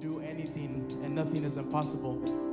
do anything and nothing is impossible.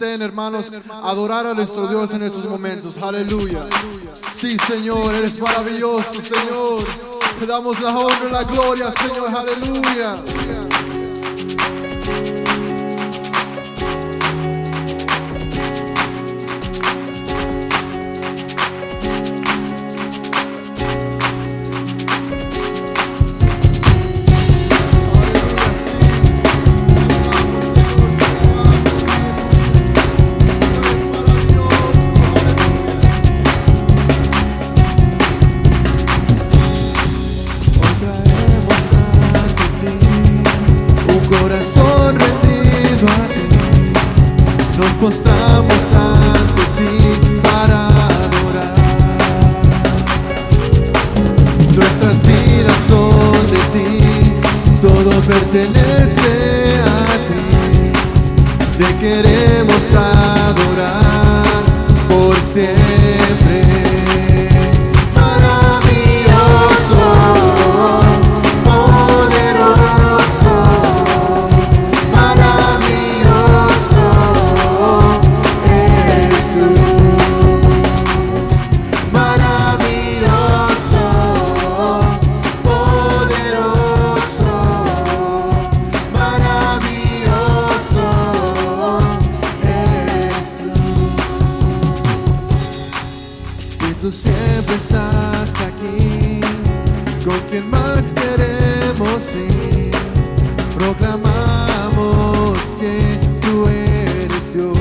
Hermanos, adorar a nuestro Dios en estos momentos. Aleluya. Sí, Señor, eres maravilloso, Señor. Te damos la honra y la gloria, Señor. Aleluya. Nos postramos ante ti para adorar. Nuestras vidas son de ti, todo pertenece a ti. Te queremos adorar por siempre. Maravilloso, poderoso, maravilloso. Tú siempre estás aquí, con quien más queremos ir. Proclamamos que tú eres Dios.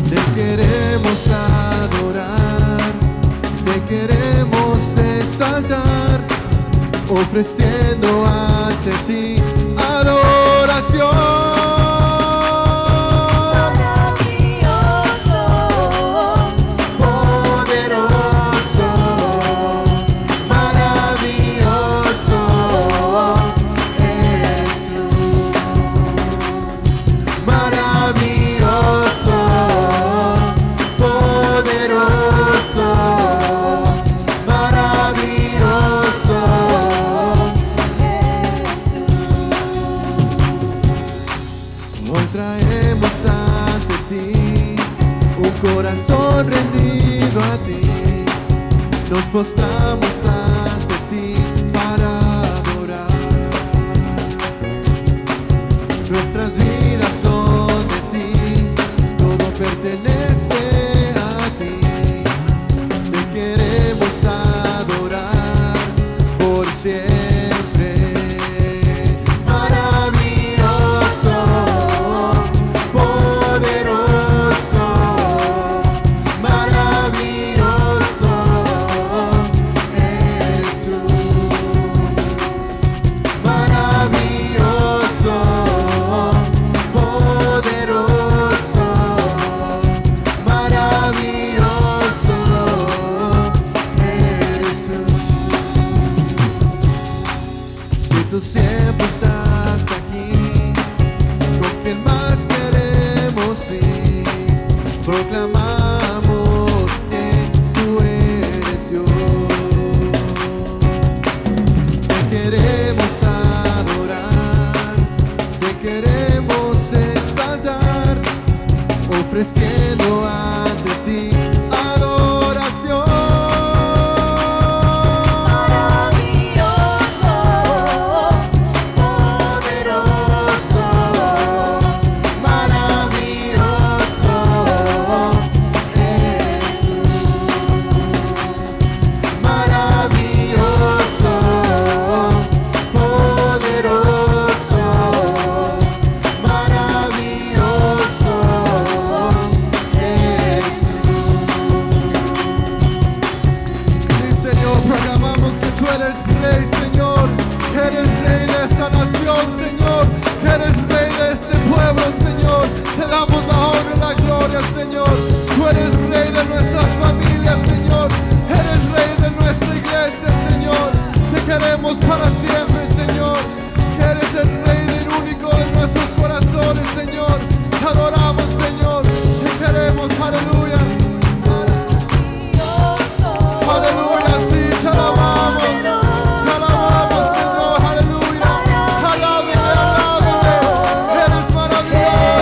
Te queremos adorar, te queremos exaltar, ofreciendo ante ti adoración. Traemos ante ti un corazón rendido a ti. Nos postramos ante ti para adorar. Nuestras vidas son de ti, todo pertenece a ti. Te queremos adorar por siempre. Tú siempre estás aquí, con quien más queremos ir. Proclamamos que tú eres Dios. Te queremos adorar, te queremos exaltar, ofreciendo ante ti adoración. Señor, tú eres Rey de nuestras familias, Señor. Eres Rey de nuestra iglesia, Señor. Te queremos para siempre, Señor. Que eres el Rey del único de nuestros corazones, Señor. Te adoramos, Señor. Te queremos, aleluya. Aleluya, sí, te alabamos. Te alabamos, Señor, aleluya. Alábele, alábele. Eres maravilloso.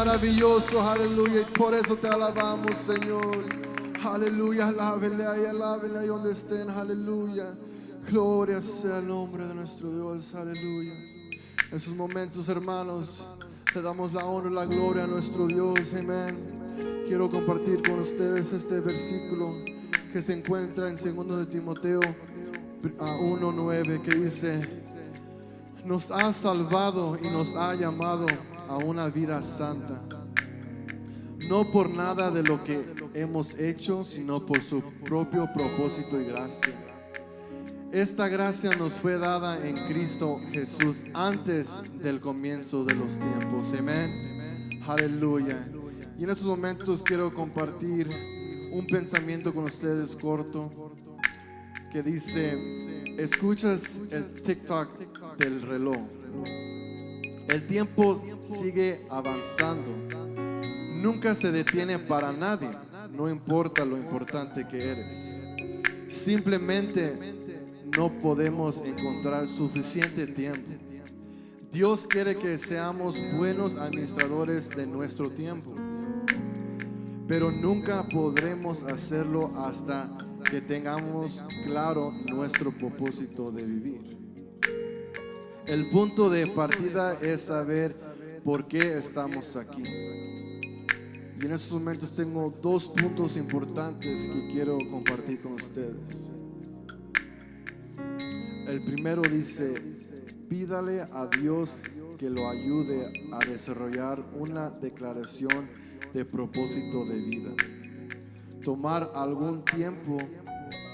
maravilloso, aleluya. Y por eso te alabamos, Señor. Aleluya, alábenle ahí donde estén, aleluya. Gloria sea el nombre de nuestro Dios, aleluya. En sus momentos, hermanos, te damos la honra y la gloria a nuestro Dios, amén. Quiero compartir con ustedes este versículo que se encuentra en 2 de Timoteo 1:9, que dice: nos ha salvado y nos ha llamado a una vida santa, no por nada de lo que hemos hecho, sino por su propio propósito y gracia. Esta gracia nos fue dada en Cristo Jesús antes del comienzo de los tiempos. Amén. Aleluya. Y en estos momentos quiero compartir un pensamiento con ustedes corto que dice: escuchas el TikTok del reloj. El tiempo sigue avanzando. Nunca se detiene para nadie, no importa lo importante que eres. Simplemente no podemos encontrar suficiente tiempo. Dios quiere que seamos buenos administradores de nuestro tiempo, pero nunca podremos hacerlo hasta que tengamos claro nuestro propósito de vivir. El punto de partida es saber por qué estamos aquí. Y en estos momentos tengo 2 puntos importantes que quiero compartir con ustedes. El primero dice: pídale a Dios que lo ayude a desarrollar una declaración de propósito de vida. Tomar algún tiempo,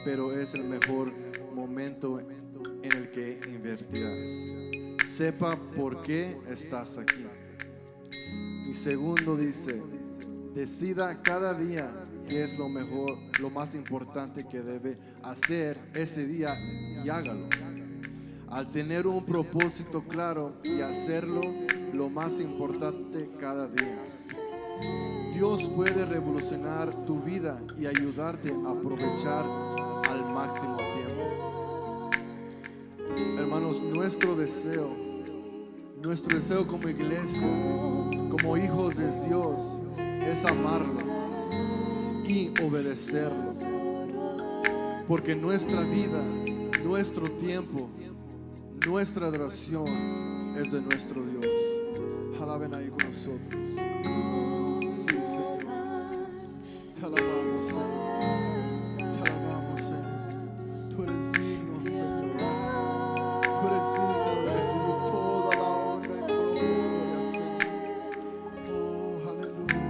pero es el mejor momento en el que invertirás. Sepa por qué estás aquí. Y segundo dice: decida cada día qué es lo mejor, lo más importante que debe hacer ese día y hágalo. Al tener un propósito claro y hacerlo lo más importante cada día, Dios puede revolucionar tu vida y ayudarte a aprovechar al máximo tiempo. Hermanos, nuestro deseo como iglesia, como hijos de Dios, es amarlo y obedecerlo, porque nuestra vida, nuestro tiempo, nuestra adoración es de nuestro Dios. Alaben ahí con nosotros. Sí, Señor. Te alabamos, Señor. Te alabamos, Señor. Tú eres digno, Señor. Tú eres digno de recibir toda la honra y toda la gloria, Señor. Oh, aleluya.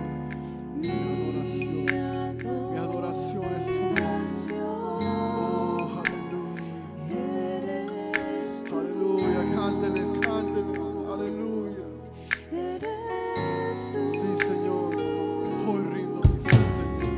Mi adoración es tuya. Oh, aleluya. Aleluya, cántele, aleluya. Sí, Señor, hoy rindo mi ser, Señor.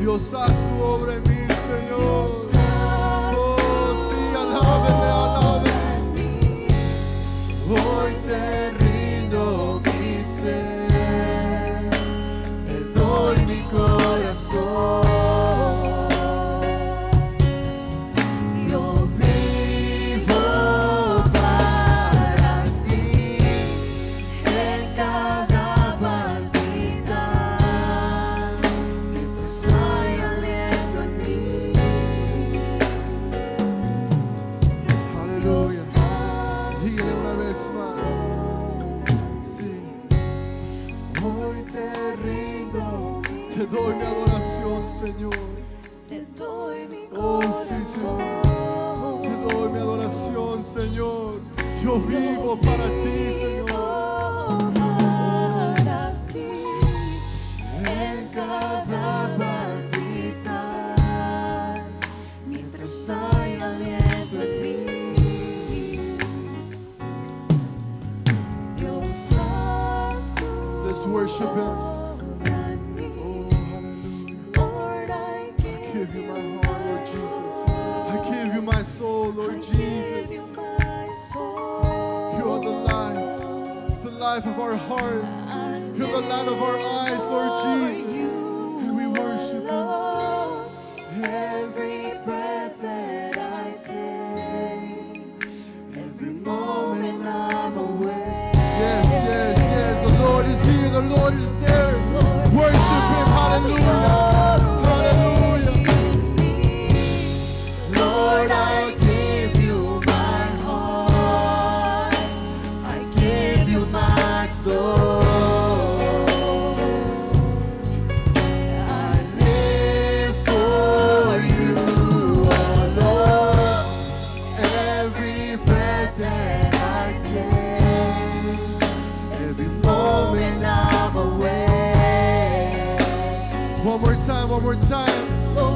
Dios, haz tu obra en mí, Señor. Oh, sí, alábenle, alábenle. Hoy te rindo mi ser, te doy mi corazón. Yo vivo para ti en cada palpitar, mientras hay aliento en mí. Aleluya. Dígale una vez más. Sí. Hoy te rindo, te doy mi adoración, Señor. Te doy mi Oh, sí, Señor. Te doy mi adoración, Señor. Yo vivo para ti, Señor. para ti en cada palpitar, mientras hay aliento en mí. Dios, haz tu Let's worship Him. obra en mí. Oh, hallelujah. Lord, I I give you my heart, Lord Jesus. I give you my soul, Lord give Jesus. you my soul. You are the life of our hearts. You're the light of our eyes, Lord Jesus. And we worship you. Lord, every breath that I take, every moment I'm awake. Yes, yes, yes. The Lord is here. The Lord is there. Worship Him. Hallelujah. Hallelujah. Lord, I give you my heart, I give you my soul. I live for you, oh Lord. Every breath that I take, every moment I'm awake. One more time, one more time.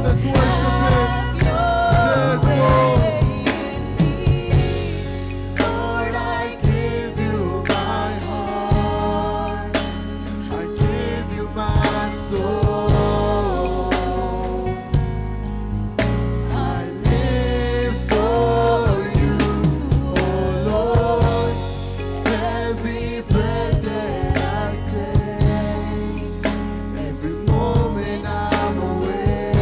Let's worship Him. Yes, Lord. Lord, I give you my heart, I give you my soul. I live for you, Oh Lord, every breath that I take, every moment I'm awake.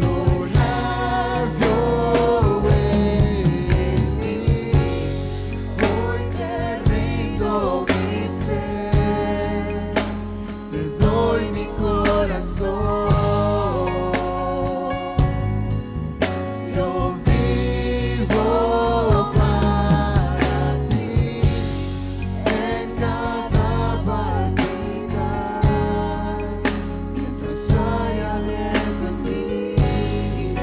Lord, have your way in me. Hoy te rindo mi ser, te doy mi corazón. Yo vivo para ti en cada palpitar, mientras hay aliento en mí.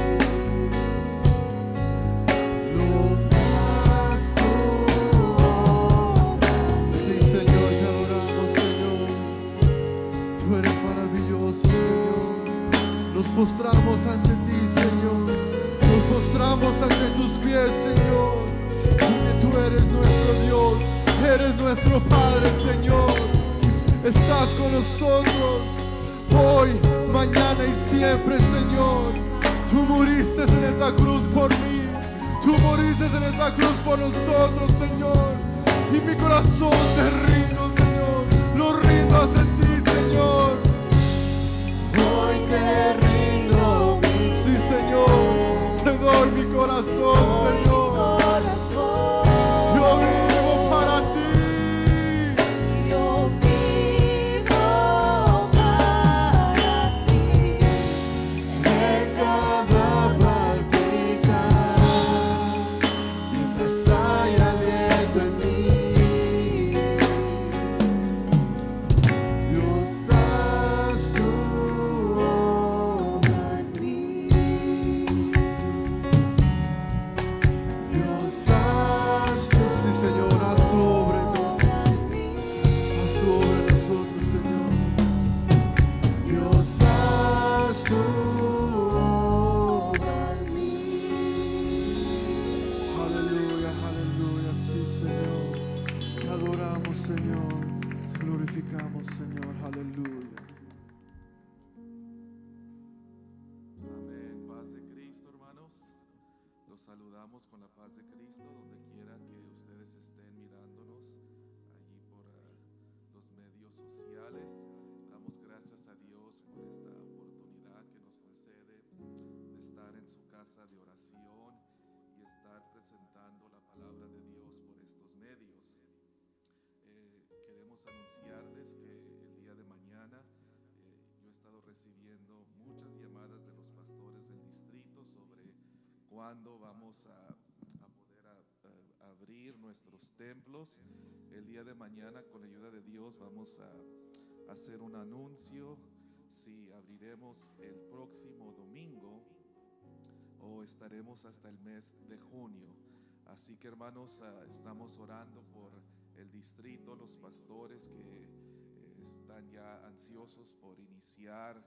Los das tú. Sí, Señor, te adoramos, Señor. Tú eres maravilloso, Señor. Nos postramos ante ti, Señor. Nos postramos ante tus pies, Señor. Porque tú eres nuestro Dios. Eres nuestro Padre, Señor. Estás con nosotros hoy, mañana y siempre, Señor. Tú moriste en esa cruz por mí. Tú moriste en esa cruz por nosotros, Señor. Y mi corazón te rindo, Señor. Lo rindo hacia ti, Señor. Hoy te rindo mi Sí, Señor. Te doy mi corazón, Señor. corazón. Yo vivo para ti. Yo vivo para ti en cada palpitar, mientras hay aliento en mí. Yo anunciarles que el día de mañana yo he estado recibiendo muchas llamadas de los pastores del distrito sobre cuándo vamos a poder abrir nuestros templos. El día de mañana, con la ayuda de Dios, vamos a hacer un anuncio si abriremos el próximo domingo o estaremos hasta el mes de junio. Así que, hermanos, estamos orando por el distrito, los pastores que están ya ansiosos por iniciar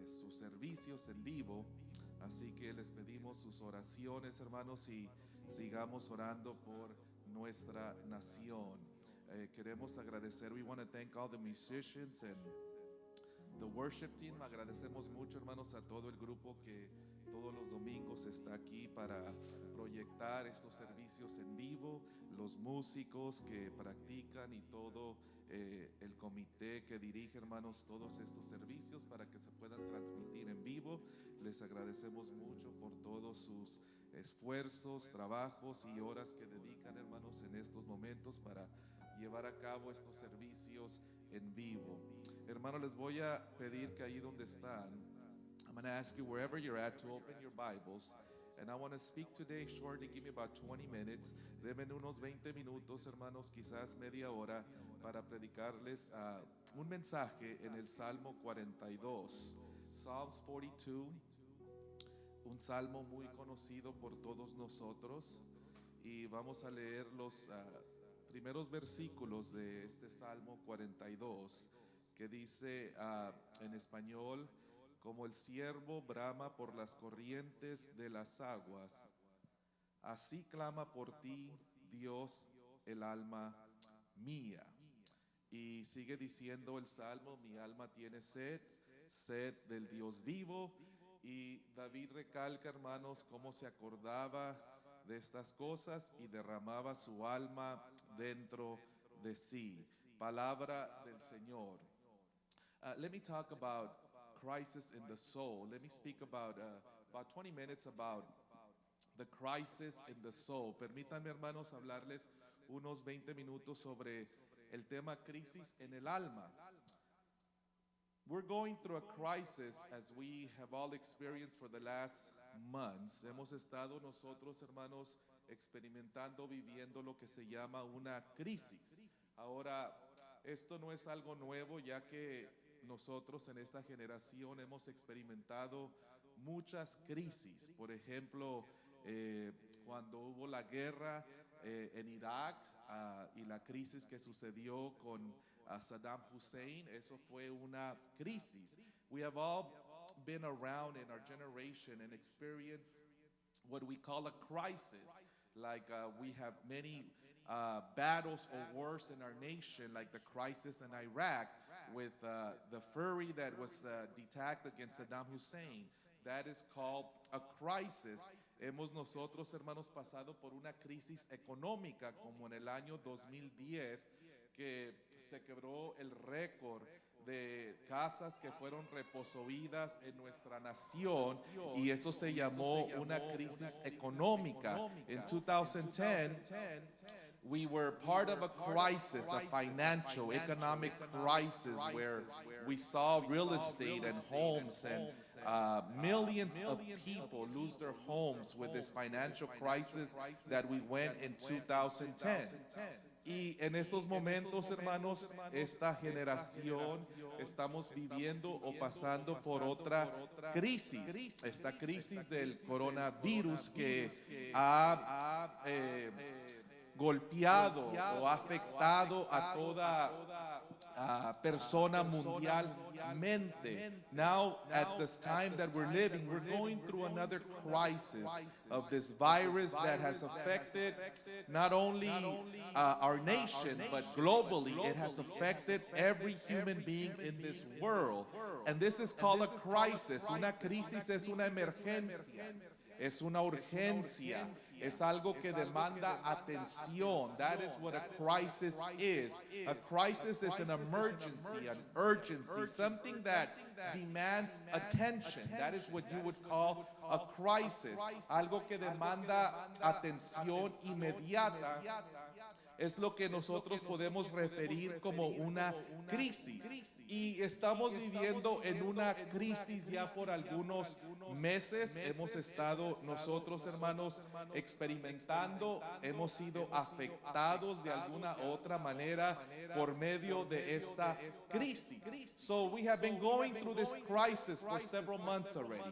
sus servicios en vivo. Así que les pedimos sus oraciones, hermanos, y sigamos orando por nuestra nación. Queremos agradecer, we want to thank all the musicians and the worship team. Agradecemos mucho, hermanos, a todo el grupo que todos los domingos está aquí para proyectar estos servicios en vivo, los músicos que practican y todo el comité que dirige, hermanos, todos estos servicios para que se puedan transmitir en vivo. Les agradecemos mucho por todos sus esfuerzos, trabajos y horas que dedican, hermanos, en estos momentos para llevar a cabo estos servicios en vivo. Hermanos, les voy a pedir que ahí donde están, I'm going to ask you wherever you're at to open your Bibles. And I want to speak today shortly, give me about 20 minutes. Denme unos 20 minutos, hermanos, quizás media hora, para predicarles un mensaje en el Salmo 42. Psalms 42, un salmo muy conocido por todos nosotros. Y vamos a leer los primeros versículos de este Salmo 42, que dice en español: como el ciervo brama por las corrientes de las aguas, así clama por ti, Dios, el alma mía. Y sigue diciendo el salmo: mi alma tiene sed, sed del Dios vivo. Y David recalca, hermanos, cómo se acordaba de estas cosas y derramaba su alma dentro de sí. Palabra del Señor. Let me talk about crisis in the soul. Let me speak about 20 minutes about the crisis in the soul. Permítanme, hermanos, hablarles unos 20 minutos sobre el tema crisis en el alma. We're going through a crisis, as we have all experienced for the last months. Hemos estado nosotros, hermanos, experimentando, viviendo lo que se llama una crisis. Ahora, esto no es algo nuevo, ya que nosotros en esta generación hemos experimentado muchas crisis. Por ejemplo, cuando hubo la guerra en Irak y la crisis que sucedió con Saddam Hussein, eso fue una crisis. We have all been around in our generation and experienced what we call a crisis. Like we have many battles or wars in our nation, like the crisis in Iraq with the fury that was attacked against Saddam Hussein. That is called a crisis. Hemos nosotros, hermanos, pasado por una crisis económica como en el año 2010, que se quebró el récord de casas que fueron reposeídas en nuestra nación, y eso se llamó una crisis económica. In 2010, we were part of a crisis, a financial, economic crisis, where we saw real estate and homes and millions of people lose their homes with this financial crisis that we went in 2010. Y en estos momentos, hermanos, esta generación estamos viviendo o pasando por otra crisis. Esta crisis del coronavirus que ha golpeado o afectado a toda persona mundialmente. Now, at this time that we're living, we're going through another crisis of this virus that has affected not only our nation, but globally. It has affected every human being in this world. And this is called a crisis. Una crisis es una emergencia. Es una urgencia, es algo que demanda atención. That is what a crisis is. A crisis is an emergency, an urgency, something that demands attention. That is what you would call a crisis. Algo que demanda atención inmediata. es lo que nosotros podemos referir como una crisis. Y estamos viviendo en una crisis ya por algunos meses. Hemos estado nosotros, hermanos, experimentando, hemos sido afectados de alguna otra manera por medio de esta crisis. So we have been going through this crisis for several months already.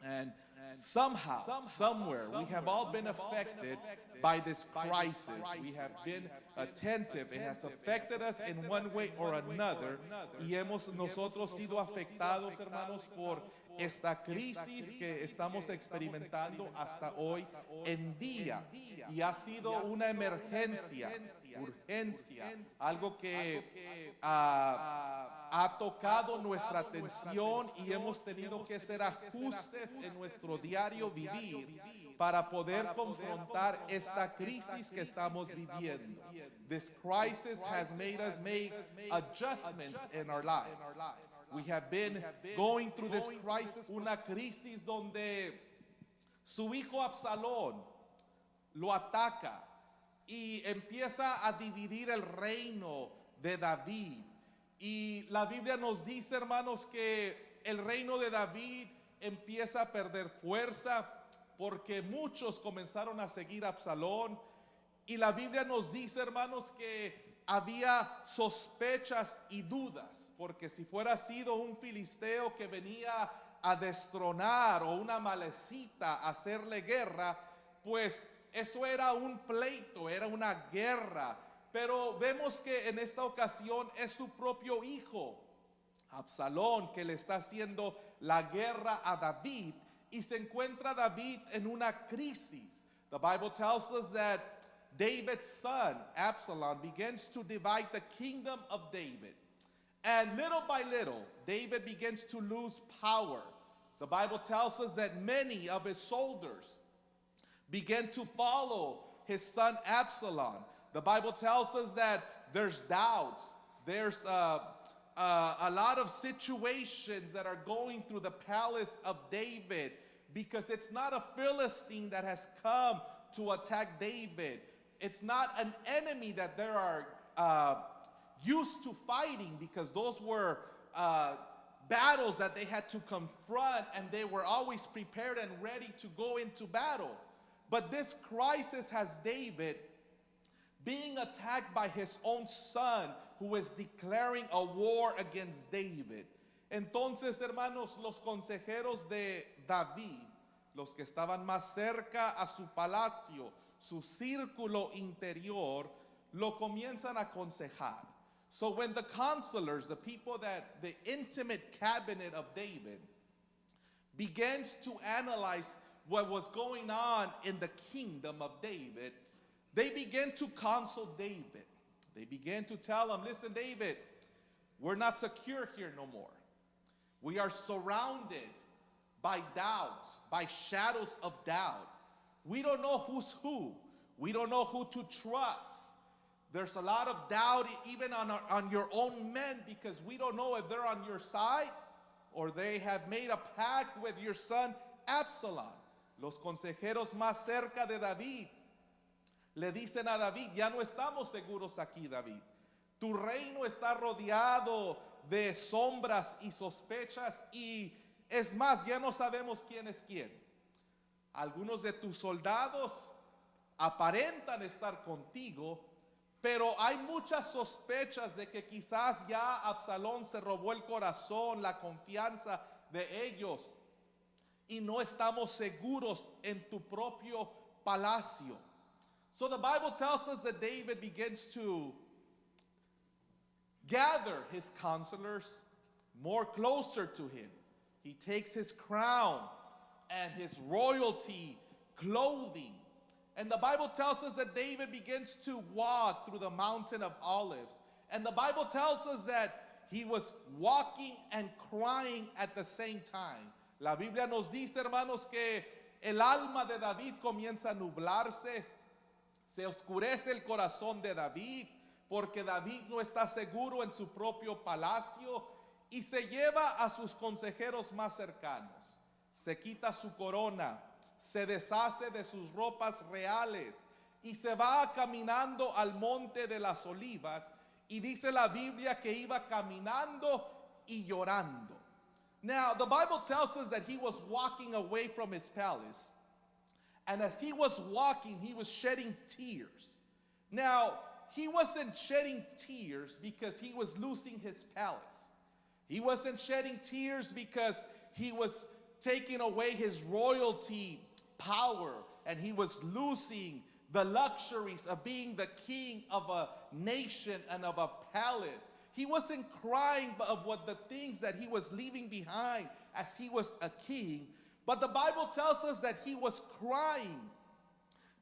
And somehow, somewhere, we have all been affected by this crisis. We have been attentive. It has affected us in one way or another. Y hemos nosotros sido afectados, hermanos, por esta crisis que estamos experimentando hasta hoy en día. Y ha sido una emergencia, urgencia, algo que ha tocado nuestra atención y hemos tenido que hacer ajustes en nuestro diario vivir para poder confrontar esta crisis que estamos viviendo. This crisis has made us make adjustments in our lives. We have been going through this crisis, una crisis donde su hijo Absalón lo ataca y empieza a dividir el reino de David. Y la Biblia nos dice, hermanos, que el reino de David empieza a perder fuerza porque muchos comenzaron a seguir a Absalón. Y la Biblia nos dice, hermanos, que había sospechas y dudas, porque si fuera sido un filisteo que venía a destronar o una malecita a hacerle guerra, pues eso era un pleito, era una guerra. Pero vemos que en esta ocasión es su propio hijo, Absalón, que le está haciendo la guerra a David, y se encuentra David en una crisis. The Bible tells us that David's son, Absalom, begins to divide the kingdom of David. And little by little, David begins to lose power. The Bible tells us that many of his soldiers began to follow his son Absalom. The Bible tells us that there's doubts. There's a lot of situations that are going through the palace of David because it's not a Philistine that has come to attack David. It's not an enemy that they are used to fighting because those were battles that they had to confront and they were always prepared and ready to go into battle. But this crisis has David being attacked by his own son who is declaring a war against David. Entonces, hermanos, los consejeros de David, los que estaban más cerca a su palacio, su círculo interior, lo comienzan a aconsejar. So when the counselors, the people that, the intimate cabinet of David, begins to analyze what was going on in the kingdom of David, they began to counsel David. They began to tell him, listen, David, we're not secure here no more. We are surrounded by doubt, by shadows of doubt. We don't know who's who. We don't know who to trust. There's a lot of doubt even on your own men because we don't know if they're on your side or they have made a pact with your son Absalom. Los consejeros más cerca de David le dicen a David, ya no estamos seguros aquí, David. Tu reino está rodeado de sombras y sospechas y es más, ya no sabemos quién es quién. Algunos de tus soldados aparentan estar contigo, pero hay muchas sospechas de que quizás ya Absalón se robó el corazón, la confianza de ellos y no estamos seguros en tu propio palacio. So the Bible tells us that David begins to gather his counselors more closer to him. He takes his crown and his royalty clothing. And the Bible tells us that David begins to walk through the mountain of olives. And the Bible tells us that he was walking and crying at the same time. La Biblia nos dice, hermanos, que el alma de David comienza a nublarse. Se oscurece el corazón de David porque David no está seguro en su propio palacio y se lleva a sus consejeros más cercanos. Se quita su corona, se deshace de sus ropas reales y se va caminando al monte de las olivas, y dice la Biblia que iba caminando y llorando. Now, the Bible tells us that he was walking away from his palace, and as he was walking, he was shedding tears. Now, he wasn't shedding tears because he was losing his palace. He wasn't shedding tears because he was taking away his royalty power and he was losing the luxuries of being the king of a nation and of a palace. He wasn't crying of what the things that he was leaving behind as he was a king, but the Bible tells us that he was crying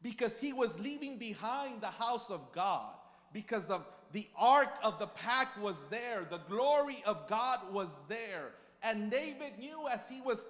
because he was leaving behind the house of God, because of the ark of the pact was there, the glory of God was there. And David knew as he was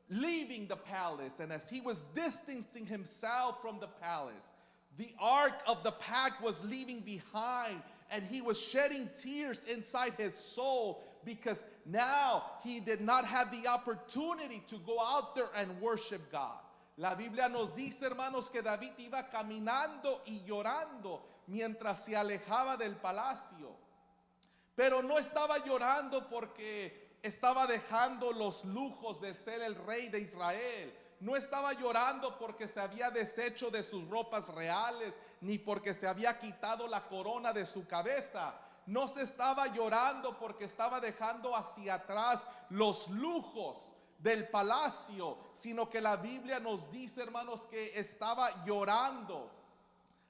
leaving the palace and as he was distancing himself from the palace, the ark of the pact was leaving behind, and he was shedding tears inside his soul because now he did not have the opportunity to go out there and worship God. La Biblia nos dice, hermanos, que David iba caminando y llorando mientras se alejaba del palacio. Pero no estaba llorando porque estaba dejando los lujos de ser el rey de Israel. No estaba llorando porque se había deshecho de sus ropas reales, ni porque se había quitado la corona de su cabeza. No se estaba llorando porque estaba dejando hacia atrás los lujos del palacio, sino que la Biblia nos dice, hermanos, que estaba llorando,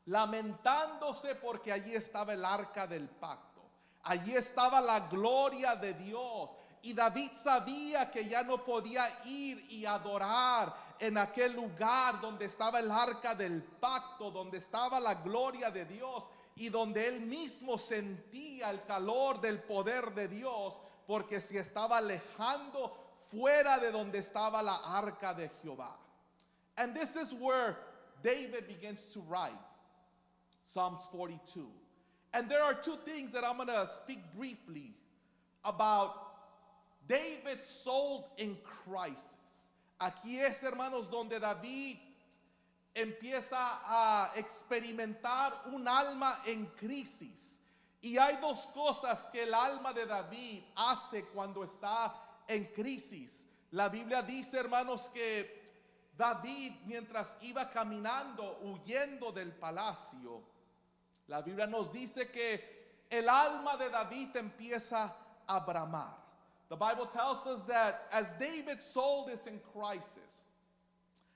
lamentándose porque allí estaba el arca del pacto. Allí estaba la gloria de Dios. Y David sabía que ya no podía ir y adorar en aquel lugar donde estaba el arca del pacto, donde estaba la gloria de Dios y donde él mismo sentía el calor del poder de Dios, porque se estaba alejando fuera de donde estaba la arca de Jehová. And this is where David begins to write Psalms 42. And there are two things that I'm going to speak briefly about David's soul in crisis. Aquí es, hermanos, donde David empieza a experimentar un alma en crisis. Y hay dos cosas que el alma de David hace cuando está en crisis. La Biblia dice, hermanos, que David, mientras iba caminando, huyendo del palacio, la Biblia nos dice que el alma de David empieza a bramar. The Bible tells us that as David's soul is in crisis,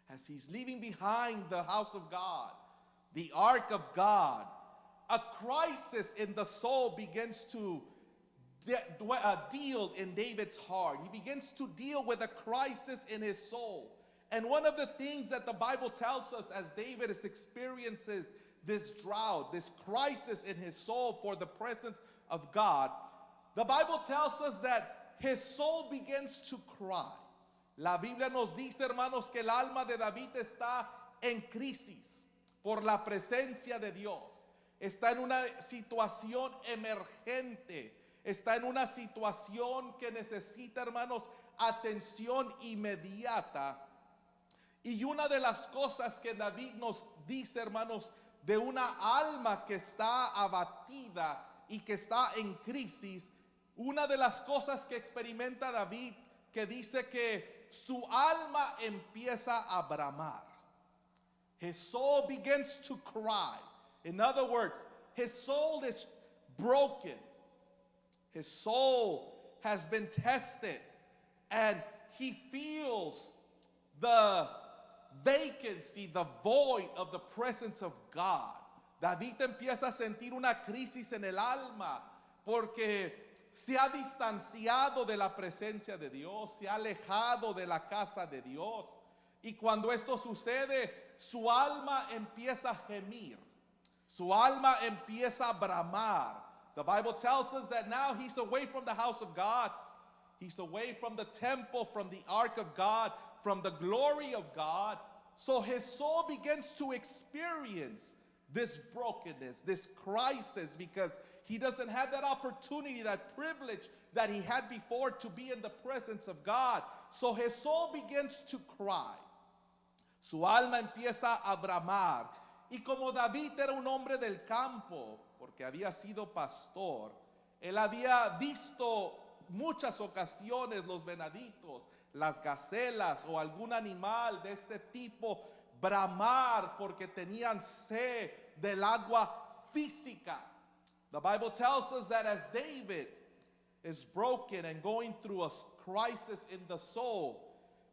as he's leaving behind the house of God, the ark of God, a crisis in the soul begins to deal in David's heart. He begins to deal with a crisis in his soul. And one of the things that the Bible tells us as David experiences this drought, this crisis in his soul for the presence of God, the Bible tells us that his soul begins to cry. La Biblia nos dice, hermanos, que el alma de David está en crisis por la presencia de Dios. Está en una situación emergente. Está en una situación que necesita, hermanos, atención inmediata. Y una de las cosas que David nos dice, hermanos, de una alma que está abatida y que está en crisis, una de las cosas que experimenta David, que dice que su alma empieza a bramar. His soul begins to cry. In other words, his soul is broken. His soul has been tested, and he feels the vacancy, the void of the presence of God. David empieza a sentir una crisis en el alma porque se ha distanciado de la presencia de Dios, se ha alejado de la casa de Dios. Y cuando esto sucede, su alma empieza a gemir, su alma empieza a bramar. The Bible tells us that now he's away from the house of God. He's away from the temple, from the ark of God, from the glory of God. So his soul begins to experience this brokenness, this crisis, because he doesn't have that opportunity, that privilege that he had before to be in the presence of God. So his soul begins to cry. Su alma empieza a bramar. Y como David era un hombre del campo, porque había sido pastor, él había visto muchas ocasiones los venaditos, las gacelas o algún animal de este tipo bramar porque tenían sed del agua física. The Bible tells us that as David is broken and going through a crisis in the soul,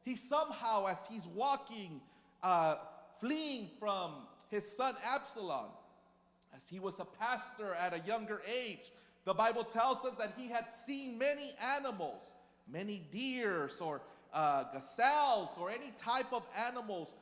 he somehow, as he's walking, fleeing from his son Absalom, as he was a pastor at a younger age, the Bible tells us that he had seen many animals, many deers or gazelles or any type of animals.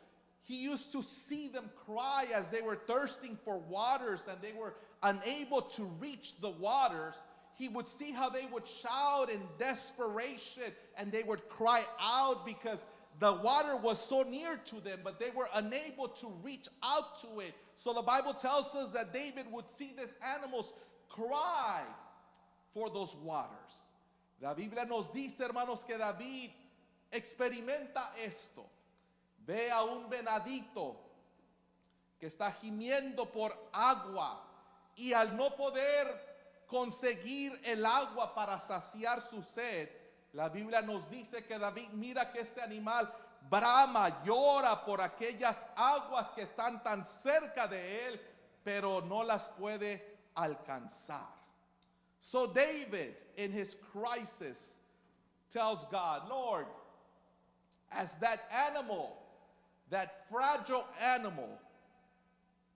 He used to see them cry as they were thirsting for waters and they were unable to reach the waters. He would see how they would shout in desperation and they would cry out because the water was so near to them, but they were unable to reach out to it. So the Bible tells us that David would see these animals cry for those waters. La Biblia nos dice, hermanos, que David experimenta esto. Ve a un venadito que está gimiendo por agua y al no poder conseguir el agua para saciar su sed, la Biblia nos dice que David mira que este animal brama, llora por aquellas aguas que están tan cerca de él, pero no las puede alcanzar. So David, in his crisis, tells God, Lord, as that animal, that fragile animal,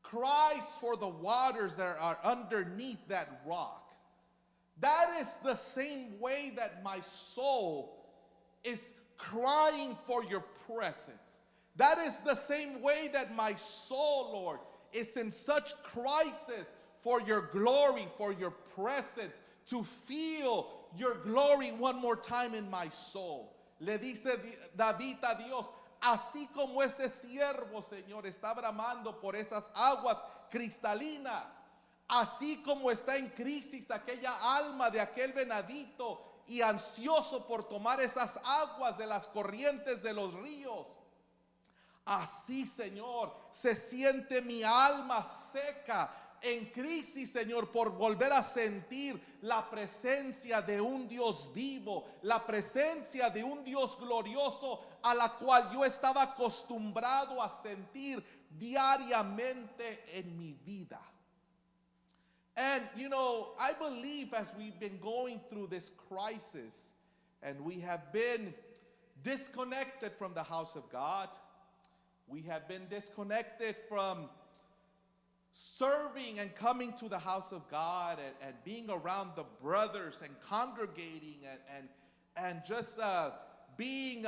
cries for the waters that are underneath that rock, that is the same way that my soul is crying for your presence. That is the same way that my soul, Lord, is in such crisis for your glory, for your presence, to feel your glory one more time in my soul. Le dice David a Dios, así como ese siervo, Señor, está bramando por esas aguas cristalinas, así como está en crisis aquella alma de aquel venadito y ansioso por tomar esas aguas de las corrientes de los ríos, así, Señor, se siente mi alma seca, en crisis, Señor, por volver a sentir la presencia de un Dios vivo, la presencia de un Dios glorioso a la cual yo estaba acostumbrado a sentir diariamente en mi vida. And you know, I believe as we've been going through this crisis and we have been disconnected from the house of God, we have been disconnected from serving and coming to the house of God and being around the brothers and congregating and just being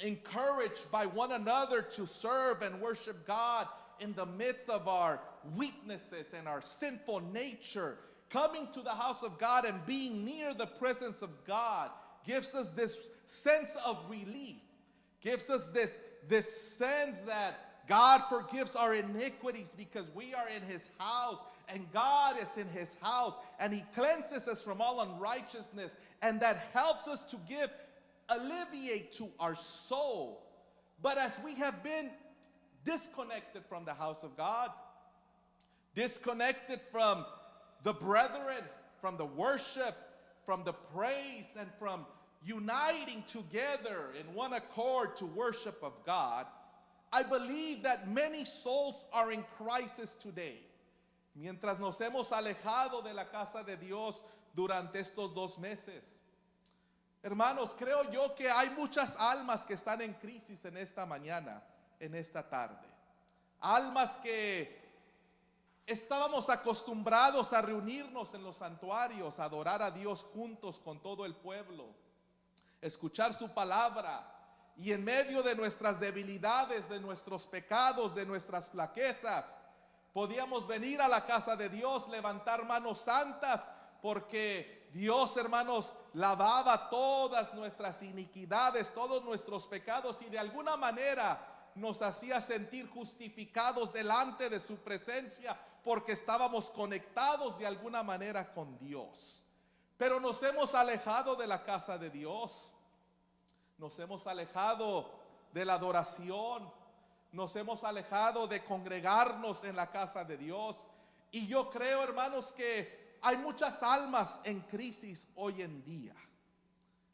encouraged by one another to serve and worship God in the midst of our weaknesses and our sinful nature. Coming to the house of God and being near the presence of God gives us this sense of relief, gives us this sense that God forgives our iniquities because we are in his house and God is in his house and he cleanses us from all unrighteousness, and that helps us to alleviate to our soul. But as we have been disconnected from the house of God, disconnected from the brethren, from the worship, from the praise, and from uniting together in one accord to worship of God, I believe that many souls are in crisis today. Mientras nos hemos alejado de la casa de Dios durante estos 2 meses. Hermanos, creo yo que hay muchas almas que están en crisis en esta mañana, en esta tarde. Almas que estábamos acostumbrados a reunirnos en los santuarios, a adorar a Dios juntos con todo el pueblo, escuchar su palabra. Y en medio de nuestras debilidades, de nuestros pecados, de nuestras flaquezas, podíamos venir a la casa de Dios, levantar manos santas, porque Dios, hermanos, lavaba todas nuestras iniquidades, todos nuestros pecados, y de alguna manera nos hacía sentir justificados delante de su presencia, porque estábamos conectados de alguna manera con Dios. Pero nos hemos alejado de la casa de Dios. Nos hemos alejado de la adoración, Nos hemos alejado de congregarnos en la casa de Dios. Y yo creo, hermanos, que hay muchas almas en crisis hoy en día.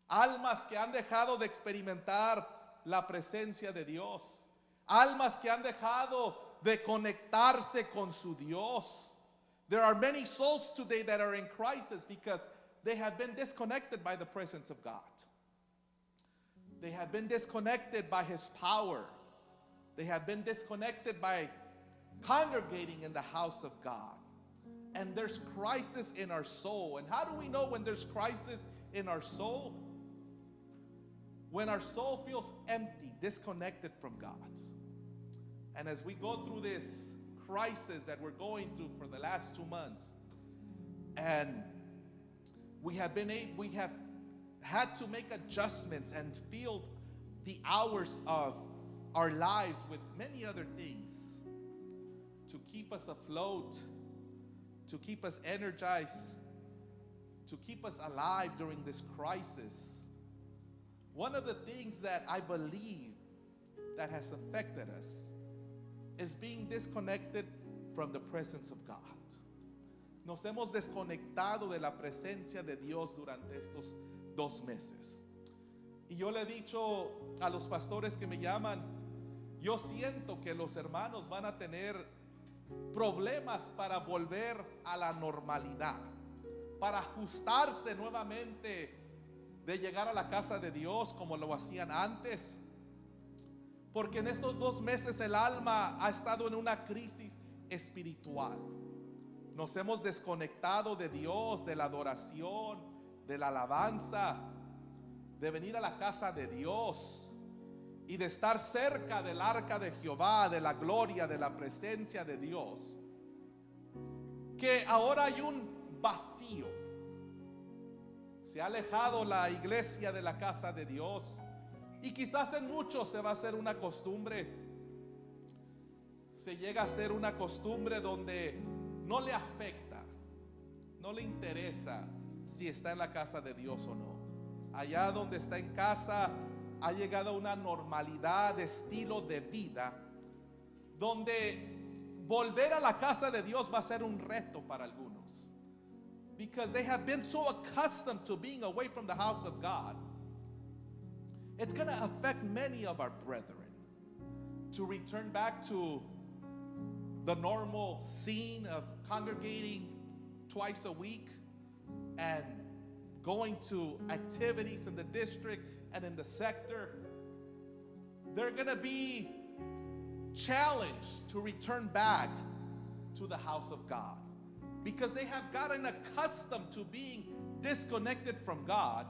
Almas que han dejado de experimentar la presencia de Dios. Almas que han dejado de conectarse con su Dios. There are many souls today that are in crisis because they have been disconnected by the presence of God. They have been disconnected by His power. They have been disconnected by congregating in the house of God. And there's crisis in our soul. And how do we know when there's crisis in our soul? When our soul feels empty, disconnected from God. And as we go through this crisis that we're going through for the last 2 months, and we have had to make adjustments and fill the hours of our lives with many other things to keep us afloat, to keep us energized, to keep us alive during this crisis. One of the things that I believe that has affected us is being disconnected from the presence of God. Nos hemos desconectado de la presencia de Dios durante estos 2 meses. Y yo le he dicho a los pastores que me llaman, yo siento que los hermanos van a tener problemas para volver a la normalidad, para ajustarse nuevamente de llegar a la casa de Dios como lo hacían antes. Porque en estos 2 meses el alma ha estado en una crisis espiritual. Nos hemos desconectado de Dios, de la adoración, de la alabanza, de venir a la casa de Dios y de estar cerca del arca de Jehová, de la gloria, de la presencia de Dios. Que ahora hay un vacío. Se ha alejado la iglesia de la casa de Dios. Y quizás en muchos se va a hacer una costumbre. Se llega a ser una costumbre donde no le afecta, no le interesa si está en la casa de Dios o no. Allá donde está en casa ha llegado a una normalidad de estilo de vida donde volver a la casa de Dios va a ser un reto para algunos. Because they have been so accustomed to being away from the house of God. It's going to affect many of our brethren to return back to the normal scene of congregating twice a week and going to activities in the district and in the sector. They're going to be challenged to return back to the house of God because they have gotten accustomed to being disconnected from God.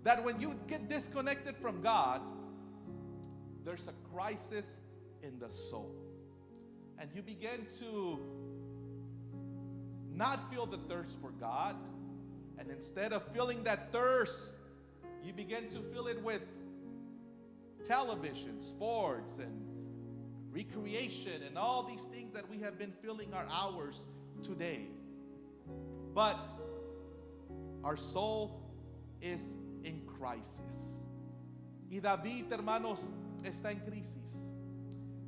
That when you get disconnected from God, there's a crisis in the soul. And you begin to not feel the thirst for God. And instead of feeling that thirst, you begin to fill it with television, sports, and recreation, and all these things that we have been filling our hours today. But our soul is in crisis. Y David, hermanos, está en crisis.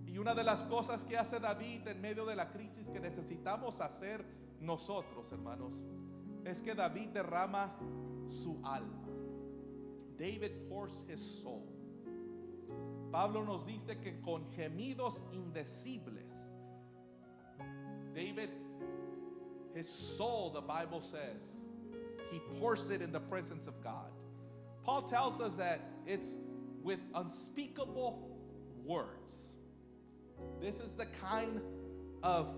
Y una de las cosas que hace David en medio de la crisis que necesitamos hacer nosotros, hermanos, es que David derrama su alma. David pours his soul. Pablo nos dice que con gemidos indecibles, David, his soul, the Bible says, he pours it in the presence of God. Paul tells us that it's with unspeakable words. This is the kind of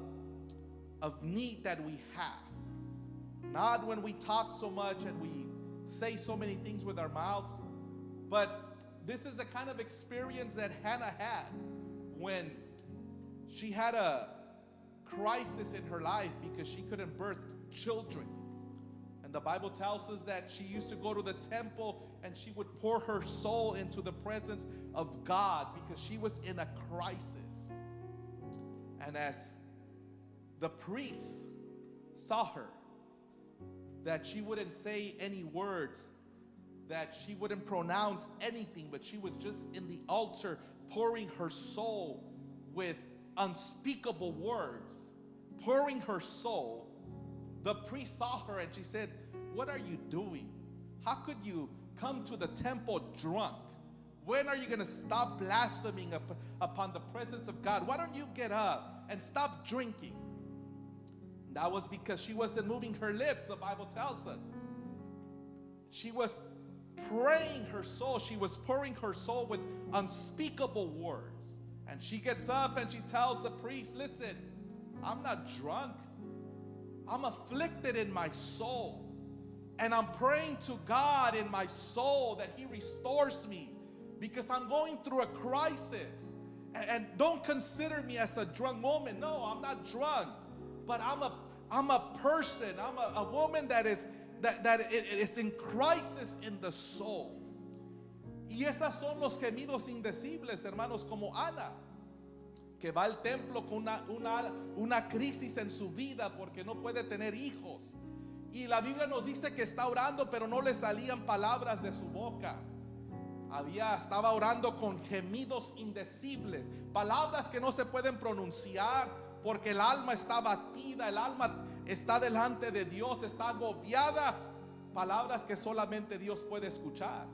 need that we have. Not when we talk so much and we say so many things with our mouths, but this is the kind of experience that Hannah had when she had a crisis in her life because she couldn't birth children. And the Bible tells us that she used to go to the temple and she would pour her soul into the presence of God because she was in a crisis. And as the priests saw her, that she wouldn't say any words, that she wouldn't pronounce anything, but she was just in the altar pouring her soul with unspeakable words, pouring her soul, the priest saw her and she said, "What are you doing? How could you come to the temple drunk? When are you going to stop blaspheming upon the presence of God? Why don't you get up and stop drinking?" That was because she wasn't moving her lips, the Bible tells us. She was praying her soul. She was pouring her soul with unspeakable words. And she gets up and she tells the priest, "Listen, I'm not drunk. I'm afflicted in my soul. And I'm praying to God in my soul that He restores me because I'm going through a crisis. And don't consider me as a drunk woman. No, I'm not drunk. But I'm a person. I'm a woman that is in crisis in the soul." Y esas son los gemidos indecibles, hermanos, como Ana, que va al templo con una crisis en su vida porque no puede tener hijos. Y la Biblia nos dice que está orando, pero no le salían palabras de su boca. Estaba orando con gemidos indecibles, palabras que no se pueden pronunciar porque el alma está abatida, el alma está delante de Dios, está agobiada, palabras que solamente Dios puede escuchar.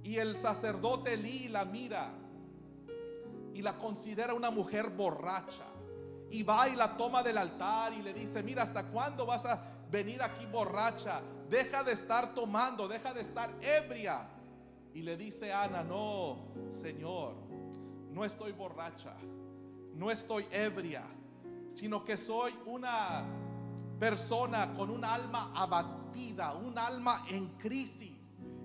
Y el sacerdote Elí la mira y la considera una mujer borracha, y va y la toma del altar y le dice: "Mira, ¿hasta cuándo vas a venir aquí borracha? Deja de estar tomando, deja de estar ebria." Y le dice Ana: "No, Señor, no estoy borracha, no estoy ebria, sino que soy una persona con un alma abatida, un alma en crisis.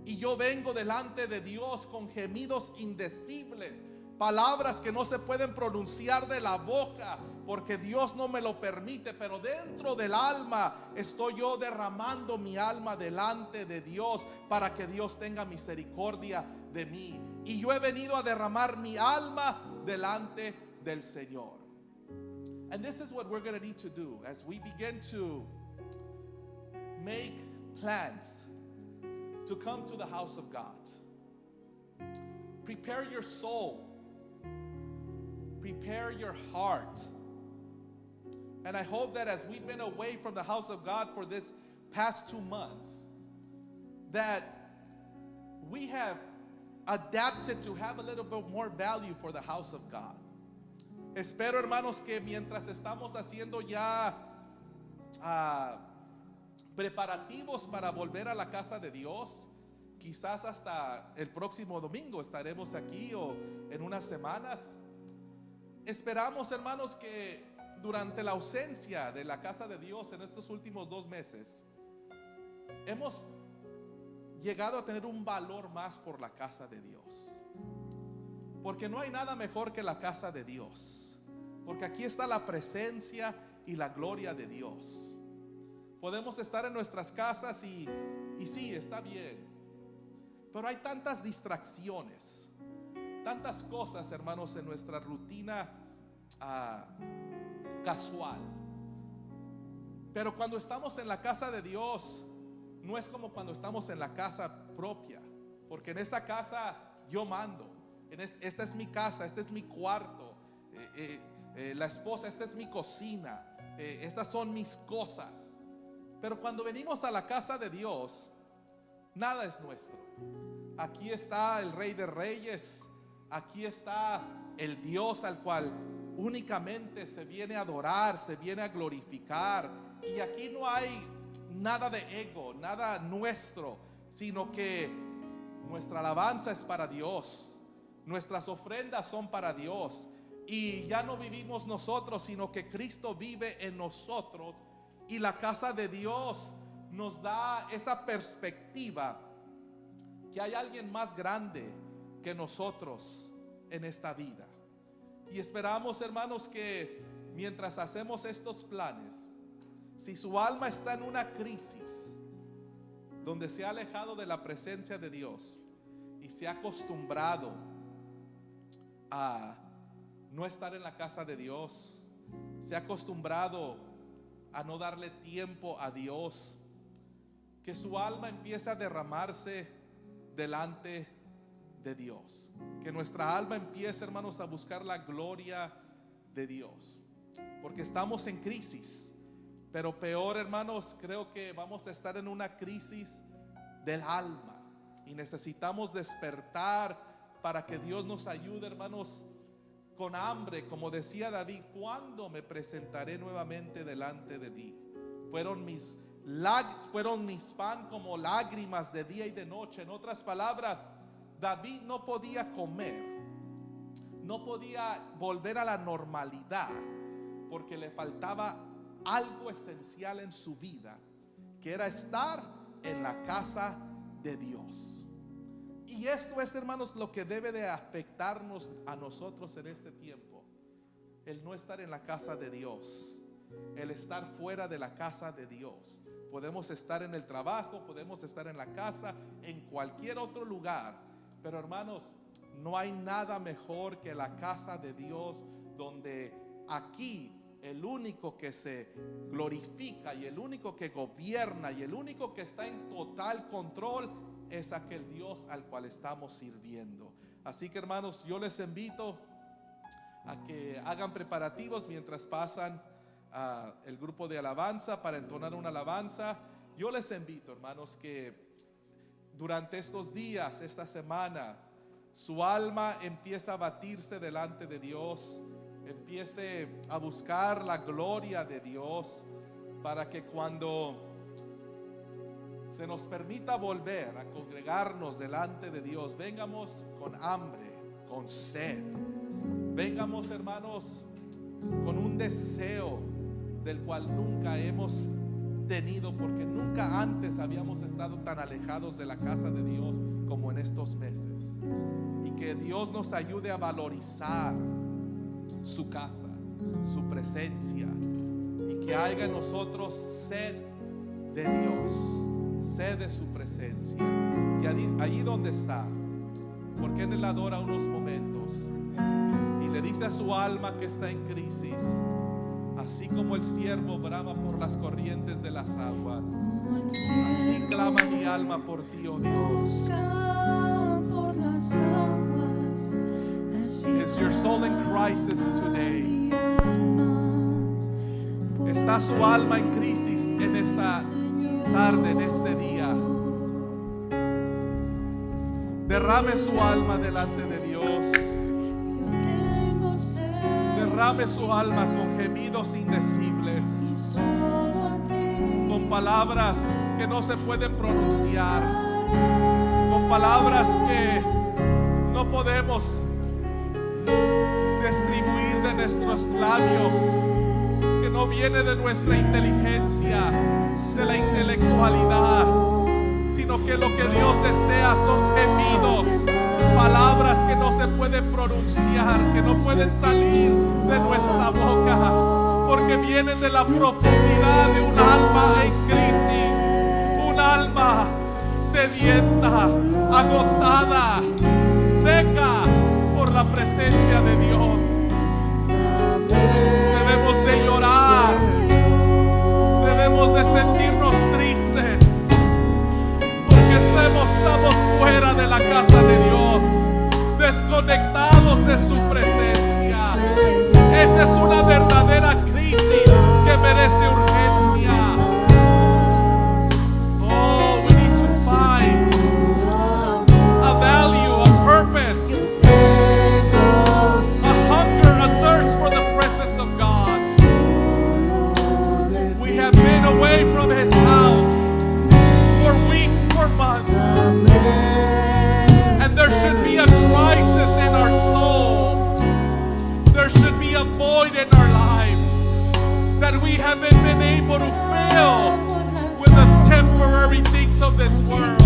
Y yo vengo delante de Dios con gemidos indecibles, palabras que no se pueden pronunciar de la boca porque Dios no me lo permite, pero dentro del alma estoy yo derramando mi alma delante de Dios para que Dios tenga misericordia de mí. Y yo he venido a derramar mi alma delante del Señor." And this is what we're going to need to do as we begin to make plans to come to the house of God. Prepare your soul. Prepare your heart. And I hope that as we've been away from the house of God for this past 2 months, that we have adapted to have a little bit more value for the house of God. Espero, hermanos, que mientras estamos haciendo ya preparativos para volver a la casa de Dios, quizás hasta el próximo domingo estaremos aquí o en unas semanas. Esperamos, hermanos, que durante la ausencia de la casa de Dios en estos últimos 2 meses, hemos llegado a tener un valor más por la casa de Dios. Porque no hay nada mejor que la casa de Dios. Porque aquí está la presencia y la gloria de Dios. Podemos estar en nuestras casas y sí, está bien. Pero hay tantas distracciones, tantas cosas, hermanos, en nuestra rutina casual. Pero cuando estamos en la casa de Dios, no es como cuando estamos en la casa propia. Porque en esa casa yo mando. Esta es mi casa, este es mi cuarto. La esposa, esta es mi cocina. Estas son mis cosas. Pero cuando venimos a la casa de Dios, nada es nuestro. Aquí está el Rey de Reyes. Aquí está el Dios al cual únicamente se viene a adorar, se viene a glorificar. Y aquí no hay nada de ego, nada nuestro, sino que nuestra alabanza es para Dios. Nuestras ofrendas son para Dios. Y ya no vivimos nosotros, sino que Cristo vive en nosotros. Y la casa de Dios nos da esa perspectiva que hay alguien más grande que nosotros en esta vida. Y esperamos, hermanos, que mientras hacemos estos planes, si su alma está en una crisis donde se ha alejado de la presencia de Dios y se ha acostumbrado a no estar en la casa de Dios, se ha acostumbrado a no darle tiempo a Dios, que su alma empiece a derramarse delante de Dios. Que nuestra alma empiece, hermanos, a buscar la gloria de Dios. Porque estamos en crisis. Pero peor, hermanos, creo que vamos a estar en una crisis del alma. Y necesitamos despertar para que Dios nos ayude, hermanos, con hambre. Como decía David, ¿cuándo me presentaré nuevamente delante de ti? Fueron mis pan como lágrimas de día y de noche. En otras palabras, David no podía comer, no podía volver a la normalidad, porque le faltaba algo esencial en su vida, que era estar en la casa de Dios. Y esto es, hermanos, lo que debe de afectarnos a nosotros en este tiempo: el no estar en la casa de Dios, el estar fuera de la casa de Dios. Podemos estar en el trabajo, podemos estar en la casa, en cualquier otro lugar, pero, hermanos, no hay nada mejor que la casa de Dios, donde aquí el único que se glorifica y el único que gobierna y el único que está en total control es aquel Dios al cual estamos sirviendo. Así que, hermanos, yo les invito a que hagan preparativos mientras pasan el grupo de alabanza para entonar una alabanza. Yo les invito, hermanos, que durante estos días, esta semana, su alma empieza a batirse delante de Dios, empiece a buscar la gloria de Dios, para que cuando se nos permita volver a congregarnos delante de Dios, vengamos con hambre, con sed, vengamos, hermanos, con un deseo del cual nunca hemos tenido, porque nunca antes habíamos estado tan alejados de la casa de Dios como en estos meses. Y que Dios nos ayude a valorizar su casa, su presencia, y que haya en nosotros sed de Dios, sed de su presencia. Y allí donde está, porque Él le adora unos momentos y le dice a su alma que está en crisis, así como el siervo brama por las corrientes de las aguas, así clama mi alma por ti, oh Dios. Is your soul in crisis today? ¿Está su alma en crisis en esta tarde, en este día? Derrame su alma delante de Dios. Derrame su alma con gemidos indecibles, con palabras que no se pueden pronunciar, con palabras que no podemos distribuir de nuestros labios, que no viene de nuestra inteligencia, de la intelectualidad, sino que lo que Dios desea son gemidos, palabras que no se pueden pronunciar, que no pueden salir de nuestra boca, porque vienen de la profundidad de un alma en crisis, un alma sedienta, agotada, seca por la presencia de Dios. Debemos de llorar, debemos de sentirnos tristes, porque estamos fuera de la casa de Dios, desconectados de su presencia. Esa es una verdadera crisis que merece urgencia. Oh, we need to find a value, a purpose, a hunger, a thirst for the presence of God. We have been away from His house for weeks, for months, and there should be a crisis in our soul. There should be a void in our life that we haven't been able to fill with the temporary things of this world.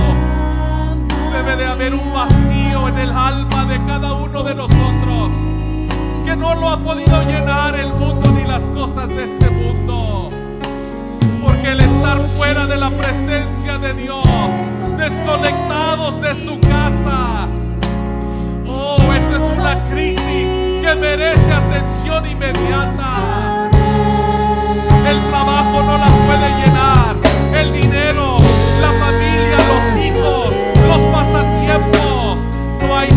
Debe de haber un vacío en el alma de cada uno de nosotros que no lo ha podido llenar el mundo ni las cosas de este mundo, porque el estar fuera de la presencia de Dios, desconectados de su casa, oh, esa es una crisis que merece atención inmediata. El trabajo no la puede llenar, el dinero, la familia, los hijos, los pasatiempos. No hay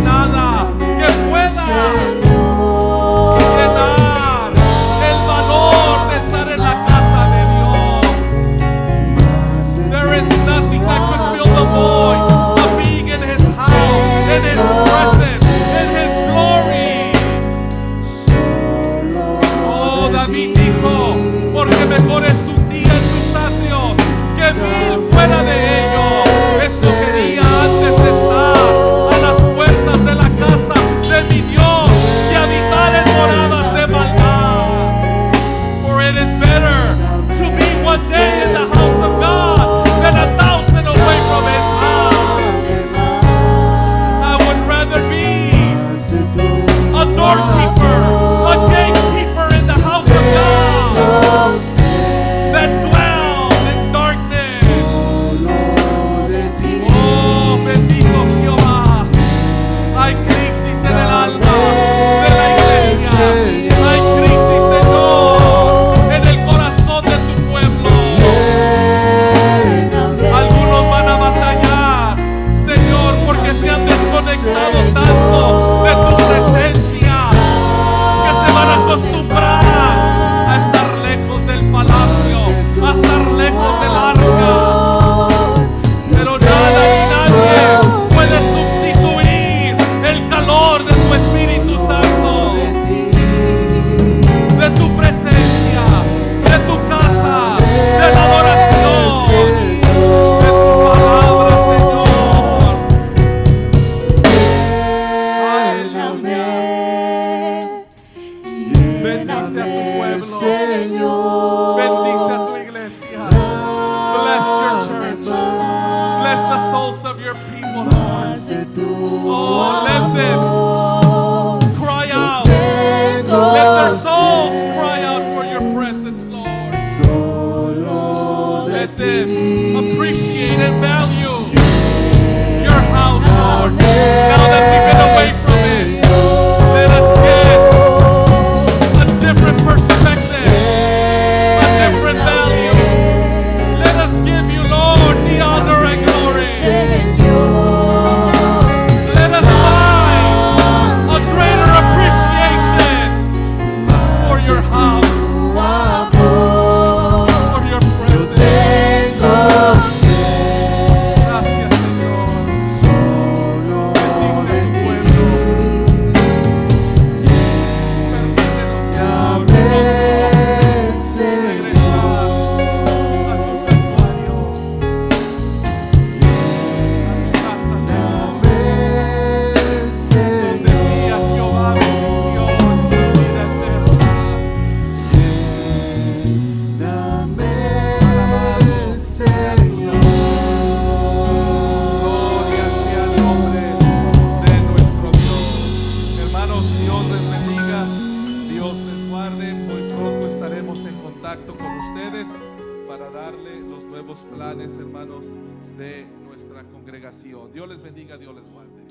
Hace tu Oh, let them amor. cry out. Tengo Let their souls sed cry out for your presence, Lord. solo de Let them ti. appreciate and value your house, Lord. Now that we've been away from it, let us get a different perspective, a different value. Let us give you, Lord, the honor and glory. Let us find a greater appreciation for your house, for your presence. Gracias, Señor. Bendice tu pueblo. Permítenos, Señor, regresar a tu santuario, a tu casa, Señor, donde brilla Jehová bendición y vida eterna. Gloria sea el nombre de nuestro Dios. Hermanos, Dios les bendiga, Dios les guarde. Muy pronto estaremos en contacto con ustedes para darle los nuevos planes, hermanos, de nuestra congregación. Dios les bendiga, Dios les guarde.